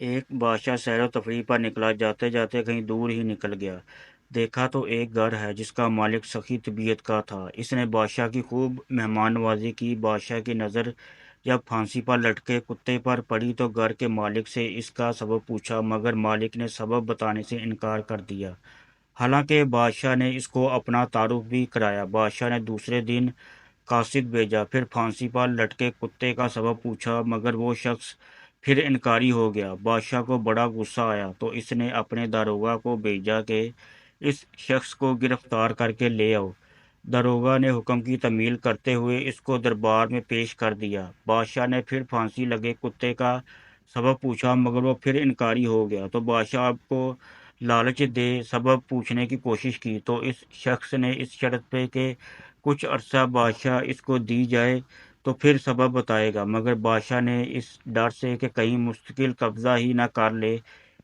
ایک بادشاہ سیر و تفریح پر نکلا، جاتے جاتے کہیں دور ہی نکل گیا۔ دیکھا تو ایک گھر ہے جس کا مالک سخی طبیعت کا تھا۔ اس نے بادشاہ کی خوب مہمان نوازی کی۔ بادشاہ کی نظر جب پھانسی پر لٹکے کتے پر پڑی تو گھر کے مالک سے اس کا سبب پوچھا، مگر مالک نے سبب بتانے سے انکار کر دیا۔ حالانکہ بادشاہ نے اس کو اپنا تعارف بھی کرایا۔ بادشاہ نے دوسرے دن قاصد بھیجا، پھر پھانسی پر لٹکے کتے کا سبب پوچھا، مگر وہ شخص پھر انکاری ہو گیا۔ بادشاہ کو بڑا غصہ آیا تو اس نے اپنے داروغہ کو بھیجا کہ اس شخص کو گرفتار کر کے لے آؤ۔ داروغہ نے حکم کی تعمیل کرتے ہوئے اس کو دربار میں پیش کر دیا۔ بادشاہ نے پھر پھانسی لگے کتے کا سبب پوچھا، مگر وہ پھر انکاری ہو گیا تو بادشاہ کو لالچ دے سبب پوچھنے کی کوشش کی تو اس شخص نے اس شرط پہ کہ کچھ عرصہ بادشاہ اس کو دی جائے تو پھر سبب بتائے گا، مگر بادشاہ نے اس ڈر سے کہ کہیں مستقل قبضہ ہی نہ کر لے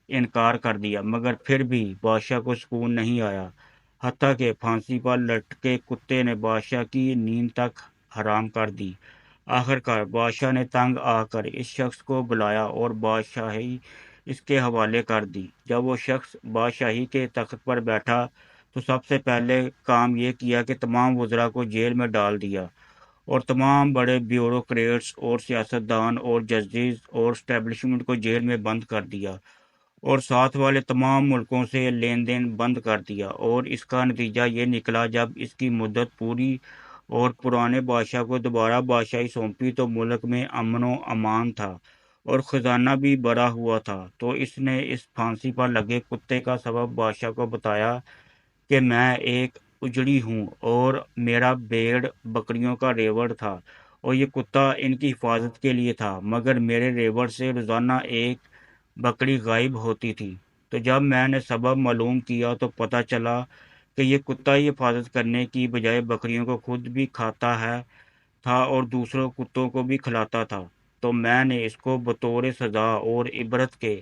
انکار کر دیا، مگر پھر بھی بادشاہ کو سکون نہیں آیا، حتیٰ کہ پھانسی پر لٹکے کتے نے بادشاہ کی نیند تک حرام کر دی۔ آخرکار بادشاہ نے تنگ آ کر اس شخص کو بلایا اور بادشاہی اس کے حوالے کر دی۔ جب وہ شخص بادشاہی کے تخت پر بیٹھا تو سب سے پہلے کام یہ کیا کہ تمام وزراء کو جیل میں ڈال دیا اور تمام بڑے بیوروکریٹس اور سیاستدان اور ججز اور اسٹیبلشمنٹ کو جیل میں بند کر دیا اور ساتھ والے تمام ملکوں سے لین دین بند کر دیا۔ اور اس کا نتیجہ یہ نکلا، جب اس کی مدت پوری اور پرانے بادشاہ کو دوبارہ بادشاہی سونپی تو ملک میں امن و امان تھا اور خزانہ بھی بھرا ہوا تھا۔ تو اس نے اس پھانسی پر لگے کتے کا سبب بادشاہ کو بتایا کہ میں ایک اجڑی ہوں اور میرا بھیڑ بکریوں کا ریوڑ تھا اور یہ کتا ان کی حفاظت کے لیے تھا، مگر میرے ریوڑ سے روزانہ ایک بکری غائب ہوتی تھی۔ تو جب میں نے سبب معلوم کیا تو پتہ چلا کہ یہ کتا ہی حفاظت کرنے کی بجائے بکریوں کو خود بھی کھاتا ہے تھا اور دوسروں کتوں کو بھی کھلاتا تھا۔ تو میں نے اس کو بطور سزا اور عبرت کے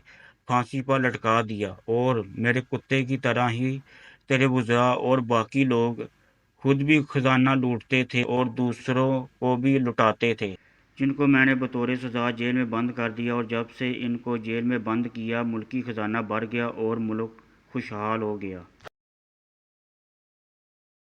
پھانسی پر لٹکا دیا، اور میرے کتے کی طرح ہی تیرے وزراء اور باقی لوگ خود بھی خزانہ لوٹتے تھے اور دوسروں کو بھی لٹاتے تھے، جن کو میں نے بطور سزا جیل میں بند کر دیا۔ اور جب سے ان کو جیل میں بند کیا، ملکی خزانہ بھر گیا اور ملک خوشحال ہو گیا۔